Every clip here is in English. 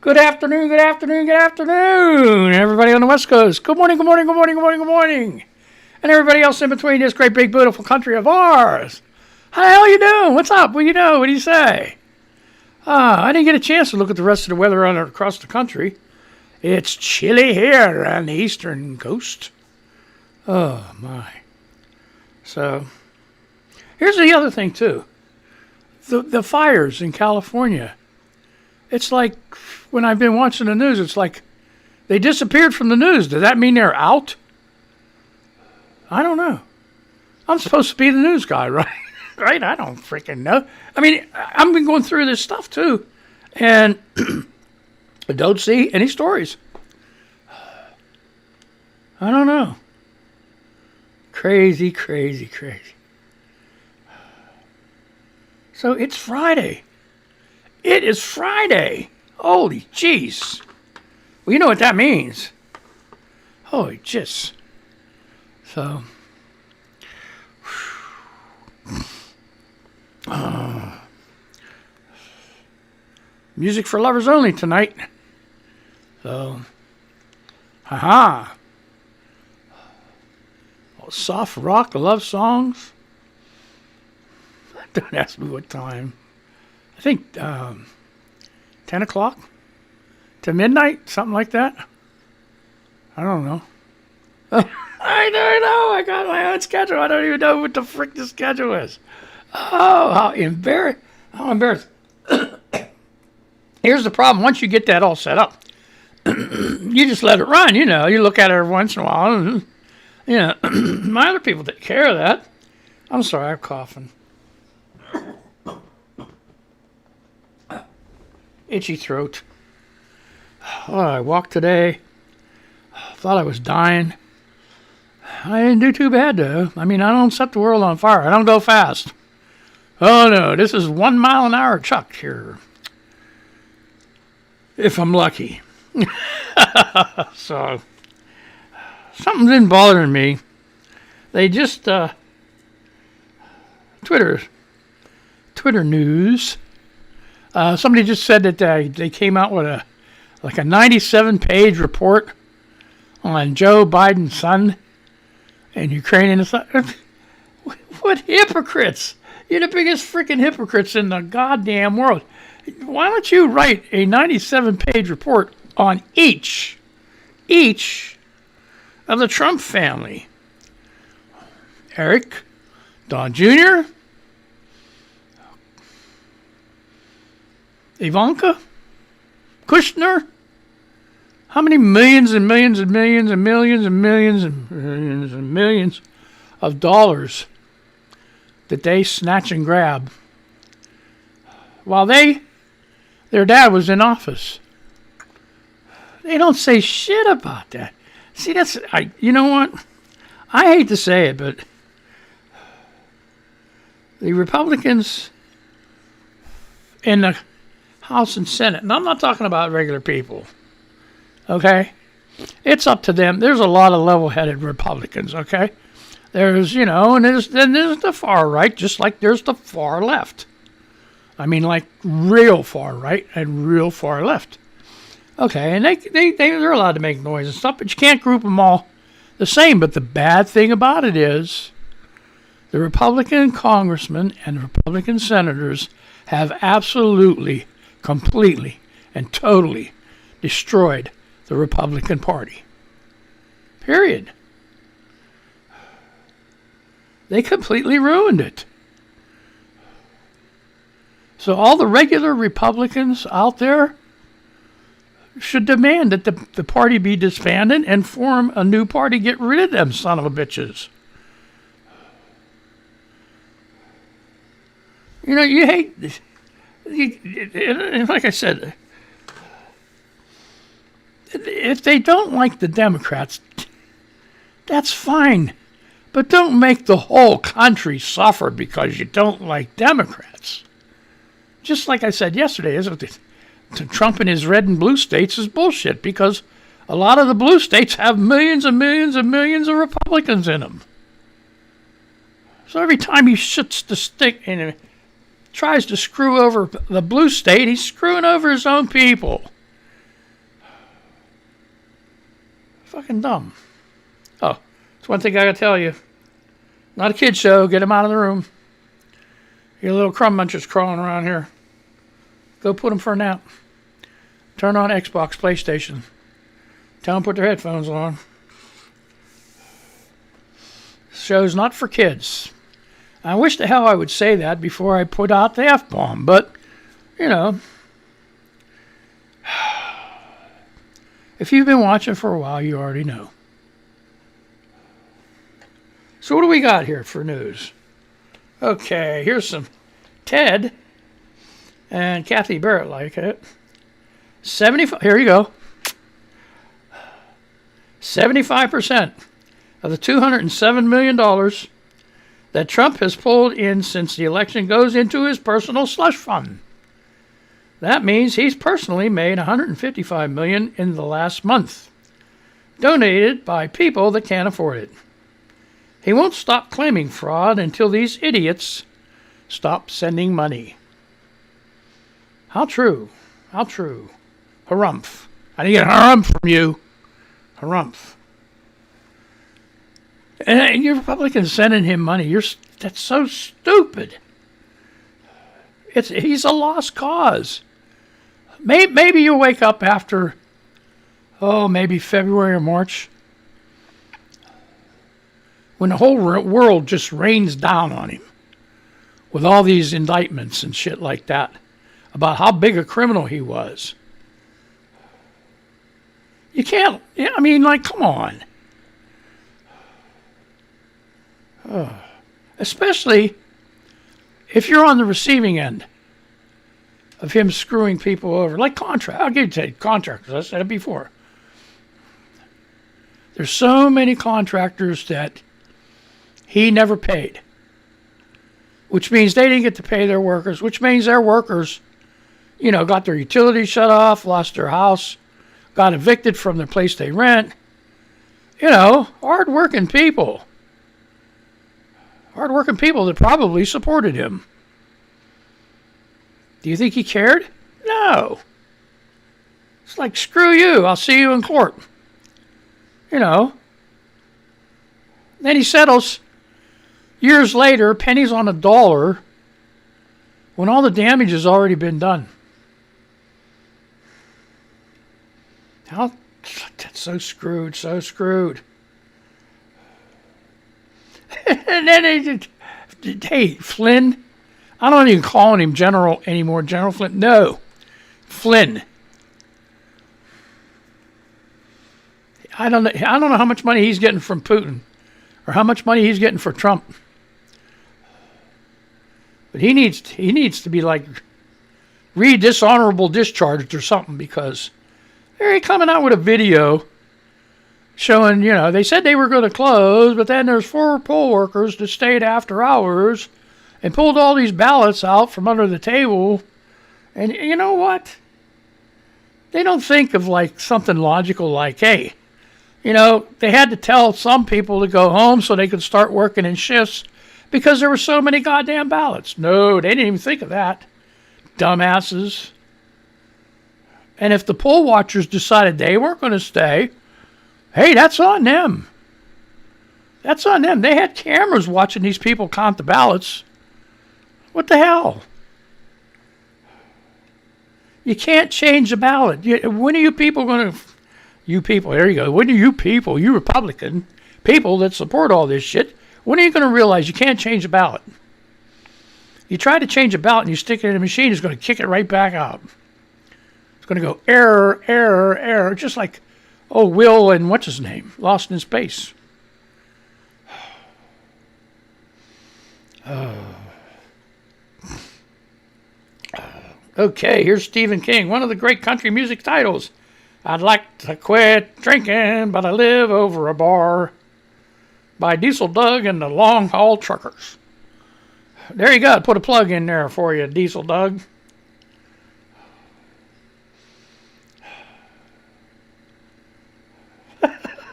Good afternoon, good afternoon, good afternoon, everybody on the West Coast. Good morning, good morning, good morning, good morning, good morning. And everybody else in between this great, big, beautiful country of ours. How the hell you doing? What's up? What do you know? What do you say? I didn't get a chance to look at the rest of the weather across the country. It's chilly here on the eastern coast. Oh, my. So, here's the other thing, too. The fires in California. It's like, when I've been watching the news, it's like they disappeared from the news. Does that mean they're out? I don't know. I'm supposed to be the news guy, right? Right? I don't freaking know. I mean, I've been going through this stuff, too. And I don't see any stories. I don't know. Crazy, crazy, crazy. So it's Friday. It is Friday. Holy jeez. Well, you know what that means. Holy jeez. So. Music for lovers only tonight. So. Haha. Soft rock love songs. Don't ask me what time. I think 10 o'clock to midnight, something like that. I don't know. I don't know. I got my own schedule. I don't even know what the frick the schedule is. Oh, how embarrassed. Here's the problem. Once you get that all set up, you just let it run. You know, you look at it every once in a while. And, you know, my other people take care of that. I'm sorry, I'm coughing. Itchy throat. Oh, I walked today. Thought I was dying. I didn't do too bad, though. I mean, I don't set the world on fire. I don't go fast. Oh, no. This is 1 mile an hour chuck here. If I'm lucky. So, something's been bothering me. They just, Twitter news. Somebody just said that they came out with a 97-page report on Joe Biden's son and Ukraine and stuff. What hypocrites! You're the biggest freaking hypocrites in the goddamn world. Why don't you write a 97-page report on each of the Trump family? Eric, Don Jr., Ivanka, Kushner. How many millions and millions and millions and millions and millions and millions and millions of dollars did they snatch and grab while their dad was in office? They don't say shit about that. See, you know what? I hate to say it, but the Republicans in the House and Senate, and I'm not talking about regular people, okay? It's up to them. There's a lot of level-headed Republicans, okay? There's, and there's the far right, just like there's the far left. I mean, like real far right and real far left. Okay, and they're allowed to make noise and stuff, but you can't group them all the same. But the bad thing about it is the Republican congressmen and Republican senators have absolutely, completely, and totally destroyed the Republican Party. Period. They completely ruined it. So all the regular Republicans out there should demand that the party be disbanded and form a new party. Get rid of them son of a bitches. You know, you hate... like I said, if they don't like the Democrats, that's fine. But don't make the whole country suffer because you don't like Democrats. Just like I said yesterday, Trump and his red and blue states is bullshit because a lot of the blue states have millions and millions and millions of Republicans in them. So every time he shoots the stick and tries to screw over the blue state, he's screwing over his own people. fucking dumb. Oh, that's one thing I gotta tell you. Not a kid show. Get him out of the room. Your little crumb munchers crawling around here. Go put them for a nap. Turn on Xbox, PlayStation. Tell them to put their headphones on. Show's not for kids. I wish the hell I would say that before I put out the F-bomb, but, you know, if you've been watching for a while, you already know. So what do we got here for news? Okay, here's some Ted and Kathy Barrett like it. 75. Here you go. 75% of the $207 million that Trump has pulled in since the election goes into his personal slush fund. That means he's personally made $155 million in the last month, donated by people that can't afford it. He won't stop claiming fraud until these idiots stop sending money. How true? How true? Harumph. I didn't get harumph from you. Harumph. And you Republicans sending him money. That's so stupid. He's a lost cause. Maybe you wake up after, maybe February or March, when the whole world just rains down on him with all these indictments and shit like that about how big a criminal he was. You can't, I mean, like, come on. Especially if you're on the receiving end of him screwing people over. Like I'll give you contractors. I said it before. There's so many contractors that he never paid, which means they didn't get to pay their workers, which means their workers, got their utilities shut off, lost their house, got evicted from their place they rent. Hard-working people. Hard-working people that probably supported him. Do you think he cared? No. It's like, screw you, I'll see you in court. Then he settles years later, pennies on a dollar, when all the damage has already been done. That's so screwed, so screwed. And then hey, Flynn, I don't even call him General anymore. General Flynn. No, Flynn. I don't know how much money he's getting from Putin, or how much money he's getting for Trump. But he needs to be like dishonorable discharged or something, because they're coming out with a video showing, they said they were going to close, but then there's 4 poll workers that stayed after hours and pulled all these ballots out from under the table. And you know what? They don't think of like something logical like, hey, they had to tell some people to go home so they could start working in shifts because there were so many goddamn ballots. No, they didn't even think of that. Dumbasses. And if the poll watchers decided they weren't going to stay, hey, that's on them. That's on them. They had cameras watching these people count the ballots. What the hell? You can't change the ballot. When are you people going to... You people, there you go. When are you people, you Republican people that support all this shit, when are you going to realize you can't change the ballot? You try to change a ballot and you stick it in a machine, it's going to kick it right back out. It's going to go error, error, error, just like... Will and what's his name? Lost in Space. Okay, here's Stephen King, one of the great country music titles. I'd like to quit drinking, but I live over a bar. By Diesel Doug and the Long Haul Truckers. There you go. Put a plug in there for you, Diesel Doug.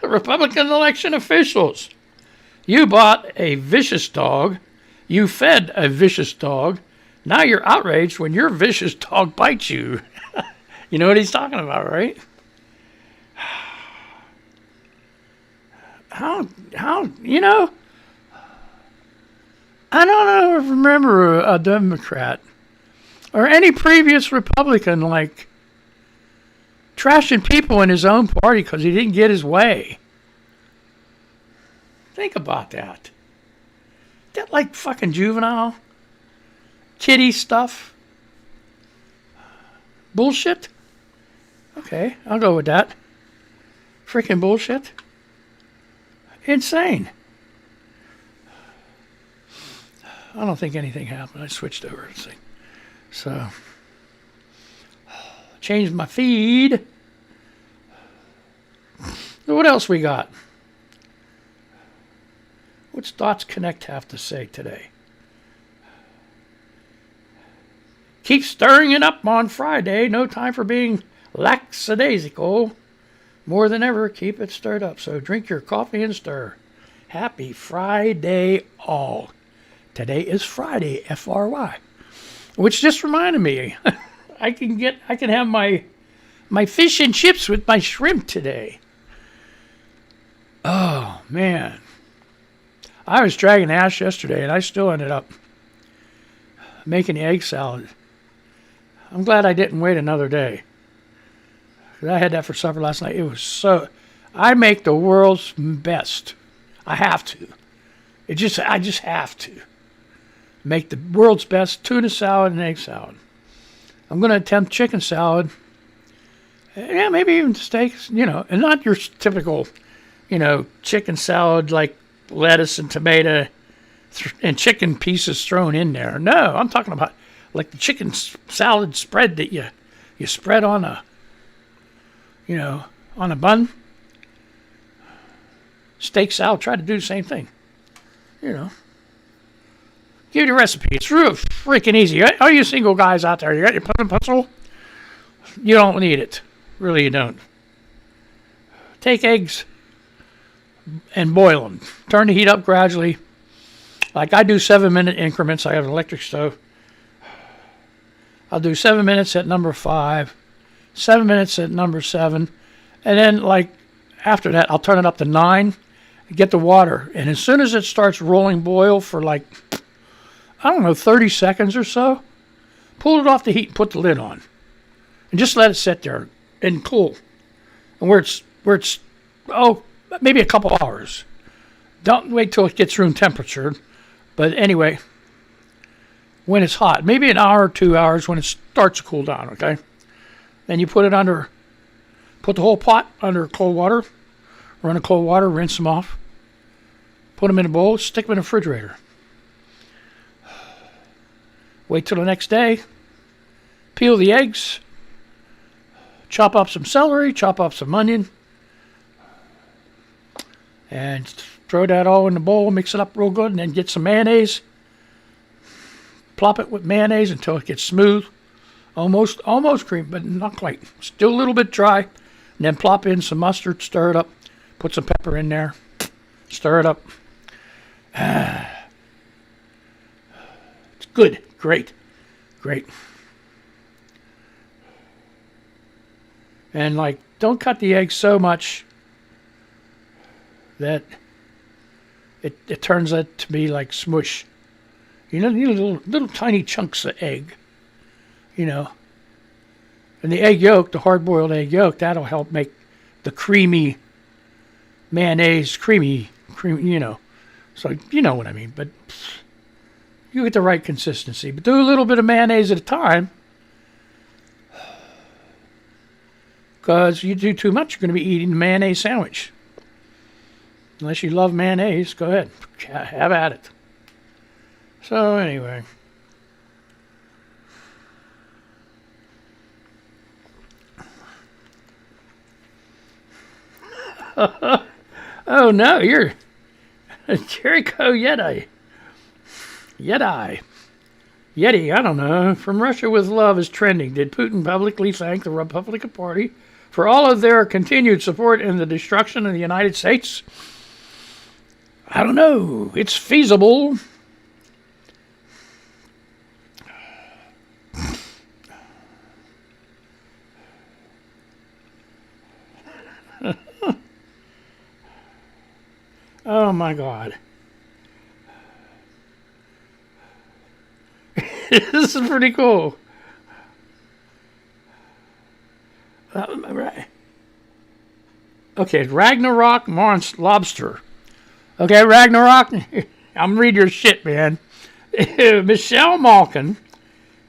Republican election officials. You bought a vicious dog. You fed a vicious dog. Now you're outraged when your vicious dog bites you. You know what he's talking about, right? how, I don't remember a Democrat or any previous Republican like trashing people in his own party because he didn't get his way. Think about that. That like fucking juvenile, kiddie stuff. Bullshit. Okay, I'll go with that. Freaking bullshit. Insane. I don't think anything happened. I switched over to thing. So, changed my feed. What else we got? What's Dots Connect have to say today? Keep stirring it up on Friday. No time for being lackadaisical. More than ever, keep it stirred up. So drink your coffee and stir. Happy Friday all. Today is Friday, FRY. Which just reminded me, I can have my fish and chips with my shrimp today. Oh man. I was dragging ash yesterday and I still ended up making the egg salad. I'm glad I didn't wait another day. I had that for supper last night. It was so... I make the world's best. I have to. I just have to. Make the world's best tuna salad and egg salad. I'm going to attempt chicken salad. Yeah, maybe even steaks, and not your typical, chicken salad like lettuce and tomato and chicken pieces thrown in there. No, I'm talking about like the chicken salad spread that you spread on a bun. Steak salad, try to do the same thing. Give you the recipe. It's real freaking easy. All you single guys out there, you got your pen and pencil? You don't need it. Really, you don't. Take eggs and boil them. Turn the heat up gradually. Like I do 7-minute increments. I have an electric stove. I'll do 7 minutes at number 5, 7 minutes at number 7, and then like after that, I'll turn it up to 9, get the water, and as soon as it starts rolling boil for like, 30 seconds or so, pull it off the heat and put the lid on, and just let it sit there and cool, and where it's maybe a couple hours. Don't wait till it gets room temperature, but anyway, when it's hot, maybe an hour or 2 hours when it starts to cool down. Okay. Then you put the whole pot under cold water, run a cold water, rinse them off, put them in a bowl, stick them in the refrigerator. Wait till the next day, peel the eggs, chop up some celery, chop up some onion, and throw that all in the bowl, mix it up real good, and then get some mayonnaise. Plop it with mayonnaise until it gets smooth. Almost cream, but not quite. Still a little bit dry. And then plop in some mustard, stir it up. Put some pepper in there. Stir it up. It's good. Great. And don't cut the eggs so much that it turns out to be like smush. You need little tiny chunks of egg. And the egg yolk, the hard-boiled egg yolk, that'll help make the creamy mayonnaise creamy. So you know what I mean. But you get the right consistency. But do a little bit of mayonnaise at a time. Because you do too much, you're going to be eating the mayonnaise sandwich. Unless you love mayonnaise, go ahead. Have at it. So anyway. Oh no, you're Jericho Yeti. Yeti, I don't know. From Russia with Love is trending. Did Putin publicly thank the Republican Party for all of their continued support in the destruction of the United States? I don't know. It's feasible. Oh my God. This is pretty cool. Right. Okay, Ragnarok Lobster. Okay, Ragnarok. I'm reading your shit, man. Michelle Malkin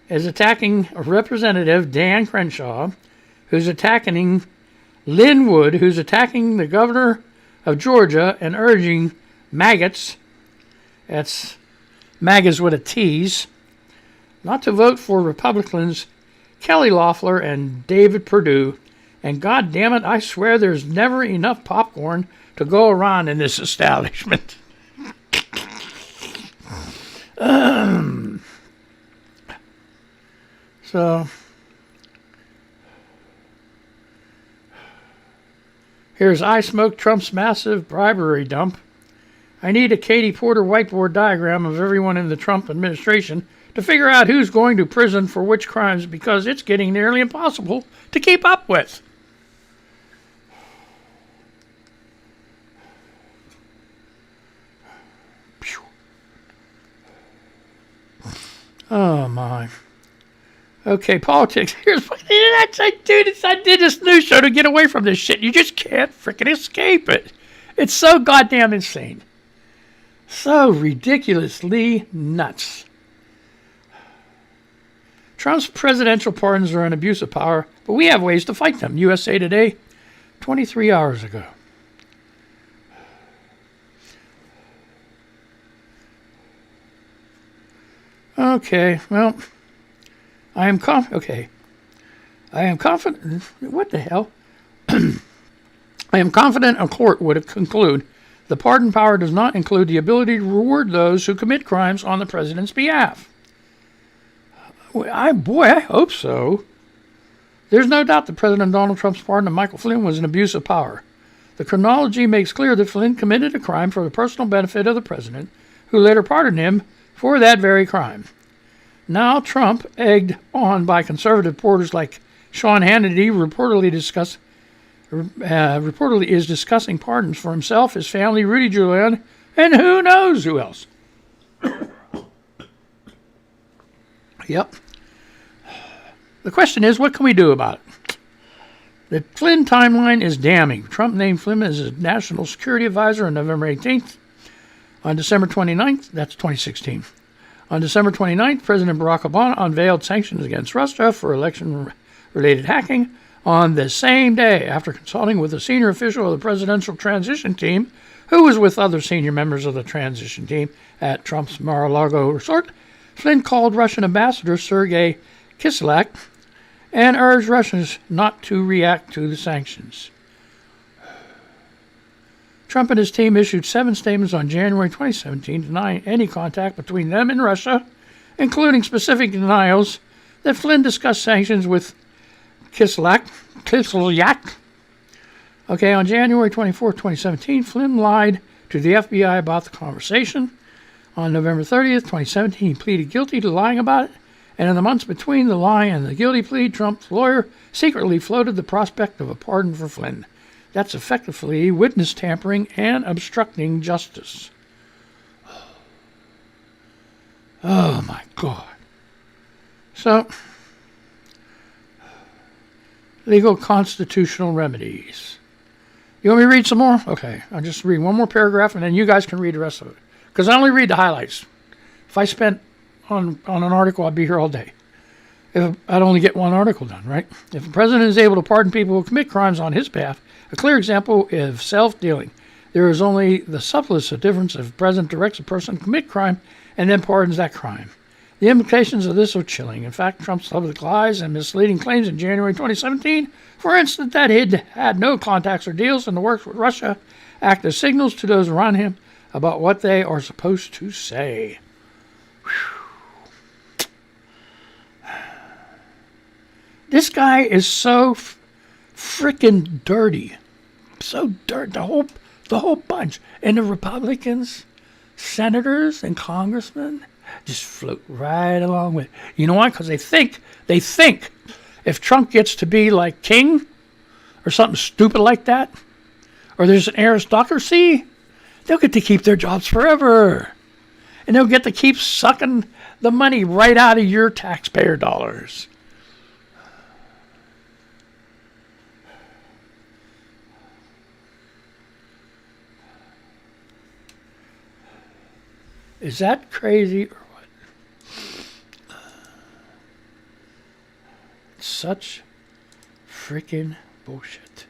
is attacking Representative Dan Crenshaw, who's attacking Linwood, who's attacking the governor of Georgia and urging maggots, that's MAGAs with a T's, not to vote for Republicans Kelly Loeffler and David Perdue. And God damn it, I swear there's never enough popcorn to go around in this establishment. So, here's I Smoke Trump's massive bribery dump. I need a Katie Porter whiteboard diagram of everyone in the Trump administration to figure out who's going to prison for which crimes, because it's getting nearly impossible to keep up with. Oh my. Okay, politics. Here's what I did this news show to get away from this shit. You just can't freaking escape it. It's so goddamn insane. So ridiculously nuts. Trump's presidential pardons are an abuse of power, but we have ways to fight them. USA Today, 23 hours ago. Okay, well, I am confident. What the hell? I am confident a court would conclude the pardon power does not include the ability to reward those who commit crimes on the president's behalf. I hope so. There's no doubt that President Donald Trump's pardon of Michael Flynn was an abuse of power. The chronology makes clear that Flynn committed a crime for the personal benefit of the president, who later pardoned him for that very crime. Now Trump, egged on by conservative reporters like Sean Hannity, reportedly is discussing pardons for himself, his family, Rudy Giuliani, and who knows who else. Yep. The question is, what can we do about it? The Flynn timeline is damning. Trump named Flynn as his national security advisor on November 18th. On December 29th, that's 2016. On December 29th, President Barack Obama unveiled sanctions against Russia for election-related hacking. On the same day, after consulting with a senior official of the presidential transition team, who was with other senior members of the transition team at Trump's Mar-a-Lago resort, Flynn called Russian Ambassador Sergei Kislyak and urged Russians not to react to the sanctions. Trump and his team issued 7 statements on January 2017 denying any contact between them and Russia, including specific denials that Flynn discussed sanctions with Kislyak. Okay, on January 24, 2017, Flynn lied to the FBI about the conversation. On November 30th, 2017, he pleaded guilty to lying about it, and in the months between the lie and the guilty plea, Trump's lawyer secretly floated the prospect of a pardon for Flynn. That's effectively witness tampering and obstructing justice. Oh my God. So, legal constitutional remedies. You want me to read some more? Okay, I'll just read one more paragraph and then you guys can read the rest of it. Because I only read the highlights. If I spent on an article, I'd be here all day. I'd only get one article done, right? If the president is able to pardon people who commit crimes on his behalf, a clear example of self-dealing. There is only the subtlest difference if the president directs a person to commit crime and then pardons that crime. The implications of this are chilling. In fact, Trump's public lies and misleading claims in January 2017, for instance, that he'd had no contacts or deals in the works with Russia, act as signals to those around him about what they are supposed to say. Whew. This guy is so freaking dirty. So dirty. The whole bunch. And the Republicans, senators and congressmen just float right along with it. You know why? Because they think if Trump gets to be like king or something stupid like that, or there's an aristocracy, they'll get to keep their jobs forever. And they'll get to keep sucking the money right out of your taxpayer dollars. Is that crazy or what? Such freaking bullshit.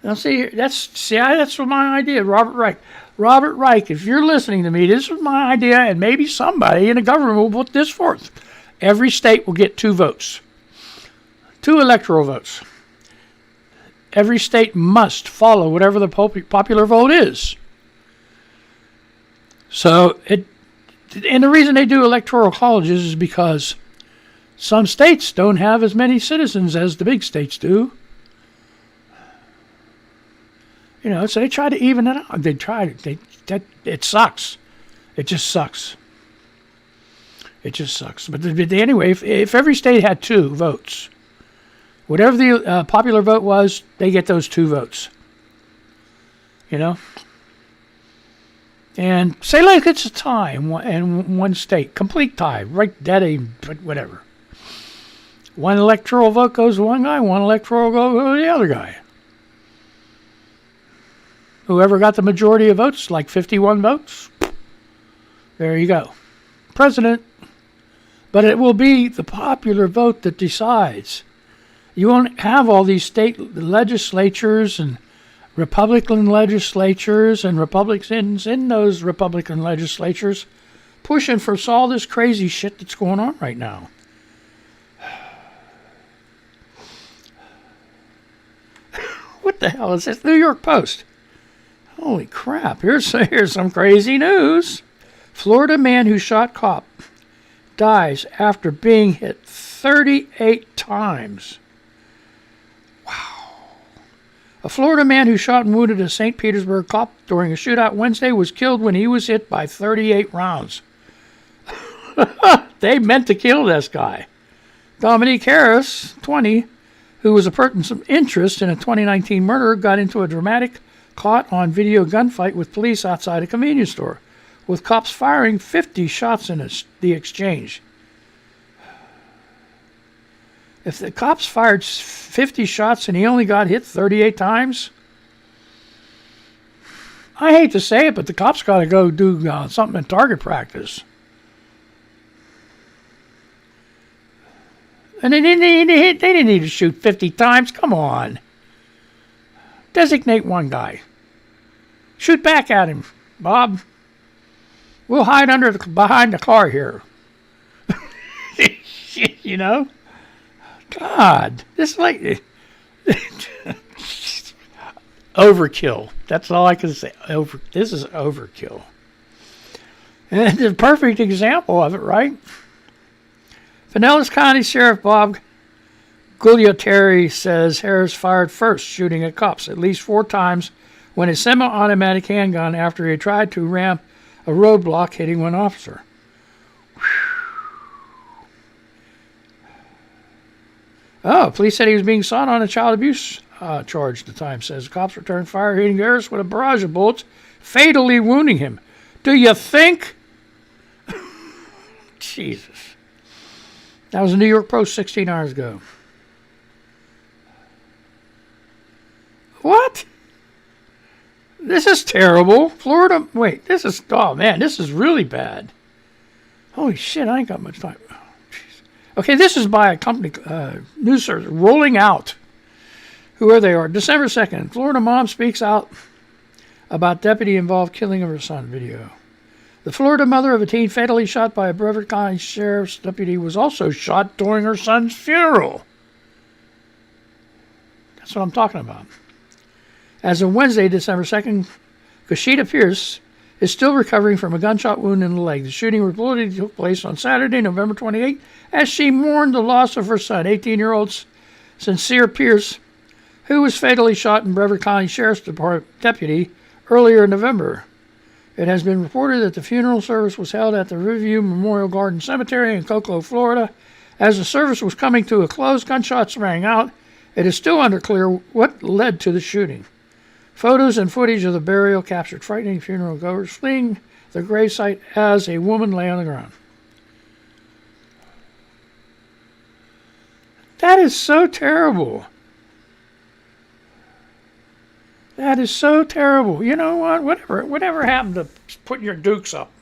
Now that's what my idea, Robert Reich. Robert Reich, if you're listening to me, this is my idea, and maybe somebody in the government will put this forth. Every state will get 2 votes. 2 electoral votes. Every state must follow whatever the popular vote is. So, and the reason they do electoral colleges is because some states don't have as many citizens as the big states do. You know, so they try to even it out. It sucks. It just sucks. It just sucks. But anyway, if every state had 2 votes, whatever the popular vote was, they get those 2 votes. You know? And say like it's a tie in one state. Complete tie. Right, whatever. One electoral vote goes to one guy, one electoral vote goes to the other guy. Whoever got the majority of votes, like 51 votes, there you go. President. But it will be the popular vote that decides. You won't have all these state legislatures and Republican legislatures and Republicans in those Republican legislatures pushing for all this crazy shit that's going on right now. What the hell is this? New York Post. Holy crap, here's some crazy news. Florida man who shot cop dies after being hit 38 times. Wow. A Florida man who shot and wounded a St. Petersburg cop during a shootout Wednesday was killed when he was hit by 38 rounds. They meant to kill this guy. Dominique Harris, 20, who was a person of interest in a 2019 murder, got into a dramatic caught-on-video gunfight with police outside a convenience store, with cops firing 50 shots in the exchange. If the cops fired 50 shots and he only got hit 38 times, I hate to say it, but the cops got to go do something in target practice. And they didn't need to shoot 50 times. Come on. Designate one guy. Shoot back at him, Bob. We'll hide behind the car here. You know? God. This is like... overkill. That's all I can say. This is overkill. And it's a perfect example of it, right? Pinellas County Sheriff Bob Guglielmieri says Harris fired first, shooting at cops at least 4 times when a semi-automatic handgun after he tried to ram a roadblock, hitting one officer. Oh, police said he was being sought on a child abuse charge, the Times says. Cops returned fire, hitting Harris with a barrage of bullets, fatally wounding him. Do you think? Jesus. That was the New York Post 16 hours ago. What? This is terrible. Florida, wait, this is really bad. Holy shit, I ain't got much time. Oh, okay, this is by a company, news service, Rolling Out. Whoever they are. December 2nd, Florida mom speaks out about deputy-involved killing of her son video. The Florida mother of a teen fatally shot by a Brevard County Sheriff's deputy was also shot during her son's funeral. That's what I'm talking about. As of Wednesday, December 2nd, Kashida Pierce is still recovering from a gunshot wound in the leg. The shooting reportedly took place on Saturday, November 28th, as she mourned the loss of her son, 18-year-old Sincere Pierce, who was fatally shot in Brevard County Sheriff's Department deputy earlier in November. It has been reported that the funeral service was held at the Riverview Memorial Garden Cemetery in Cocoa, Florida. As the service was coming to a close, gunshots rang out. It is still unclear what led to the shooting. Photos and footage of the burial captured frightening funeral goers fleeing the gravesite as a woman lay on the ground. That is so terrible. That is so terrible. You know what? Whatever happened to putting your dukes up?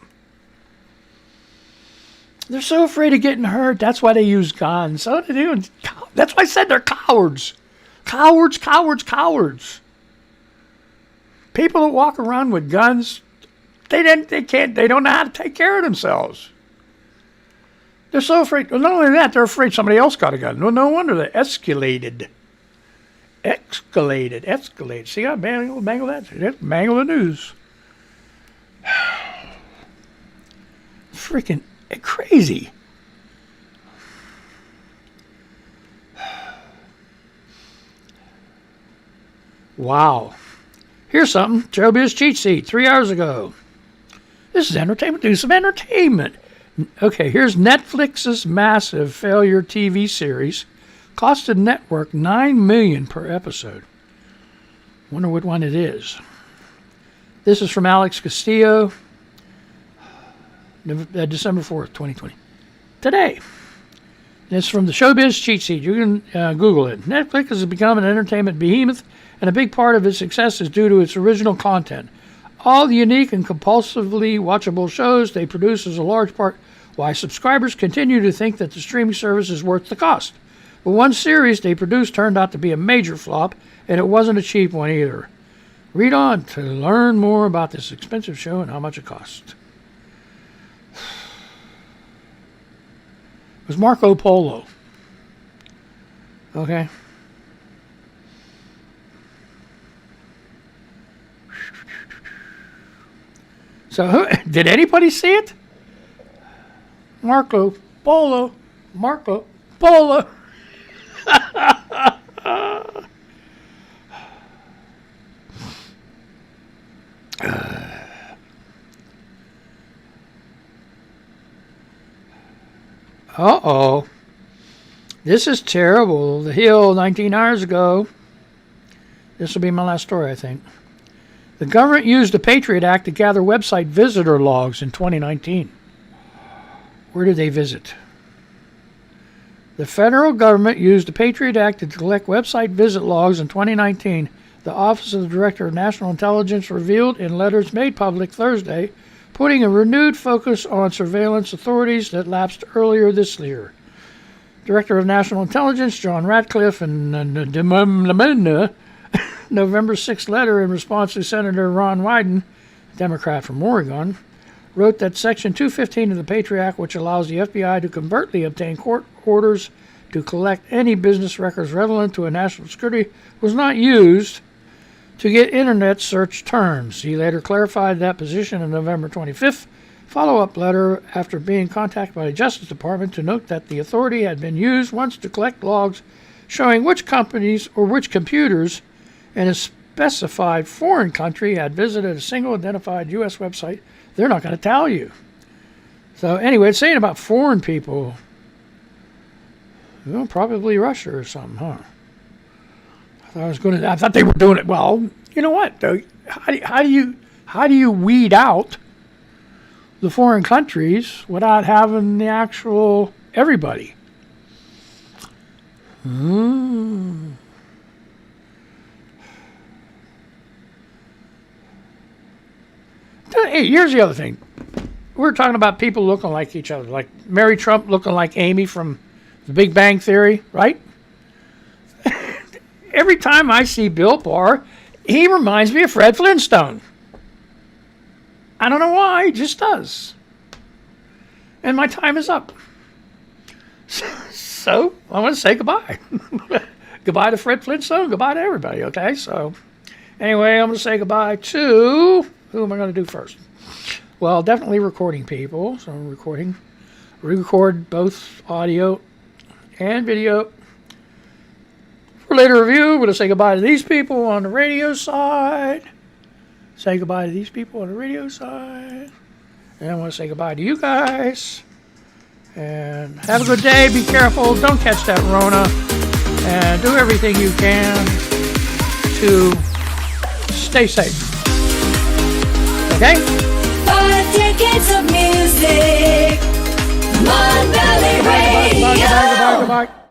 They're so afraid of getting hurt. That's why they use guns. So they do. That's why I said they're cowards. Cowards, cowards, cowards. People that walk around with guns, they don't know how to take care of themselves. They're so afraid. Well, not only that, they're afraid somebody else got a gun. No wonder they escalated. See how mangled that? Mangle the news. Freaking crazy. Wow. Here's something. Showbiz cheat sheet 3 hours ago. This is entertainment. Do some entertainment. Okay, here's Netflix's massive failure TV series. Costed network $9 million per episode. Wonder what one it is. This is from Alex Castillo, December 4th, 2020. Today. It's from the Showbiz cheat sheet. You can Google it. Netflix has become an entertainment behemoth, and a big part of its success is due to its original content. All the unique and compulsively watchable shows they produce is a large part why subscribers continue to think that the streaming service is worth the cost. But one series they produced turned out to be a major flop, and it wasn't a cheap one either. Read on to learn more about this expensive show and how much it cost. It was Marco Polo. Okay. So, did anybody see it? Marco Polo. Marco Polo. Uh-oh. This is terrible. The Hill, 19 hours ago. This will be my last story, I think. The government used the Patriot Act to gather website visitor logs in 2019. Where did they visit? The federal government used the Patriot Act to collect website visit logs in 2019. The Office of the Director of National Intelligence revealed in letters made public Thursday, putting a renewed focus on surveillance authorities that lapsed earlier this year. Director of National Intelligence John Ratcliffe and November 6th letter in response to Senator Ron Wyden, Democrat from Oregon, wrote that Section 215 of the Patriot Act, which allows the FBI to covertly obtain court orders to collect any business records relevant to a national security, was not used to get Internet search terms. He later clarified that position in November 25th follow-up letter after being contacted by the Justice Department to note that the authority had been used once to collect logs showing which companies or which computers in a specified foreign country had visited a single identified U.S. website. They're not going to tell you. So anyway, it's saying about foreign people. Well, probably Russia or something, huh? I thought they were doing it. Well, you know what, though? How do you weed out the foreign countries without having the actual everybody? Hey, here's the other thing. We're talking about people looking like each other, like Mary Trump looking like Amy from The Big Bang Theory, right? Every time I see Bill Barr, he reminds me of Fred Flintstone. I don't know why, he just does. And my time is up. So I want to say goodbye. Goodbye to Fred Flintstone, goodbye to everybody, okay? So anyway, I'm going to say goodbye to... Who am I going to do first? Well, definitely recording people. So I'm record both audio and video. later review, we're going to say goodbye to these people on the radio side. Say goodbye to these people on the radio side. And I want to say goodbye to you guys. And have a good day. Be careful. Don't catch that Rona. And do everything you can to stay safe. Okay? 5 decades of music. Mon Valley Radio. Goodbye.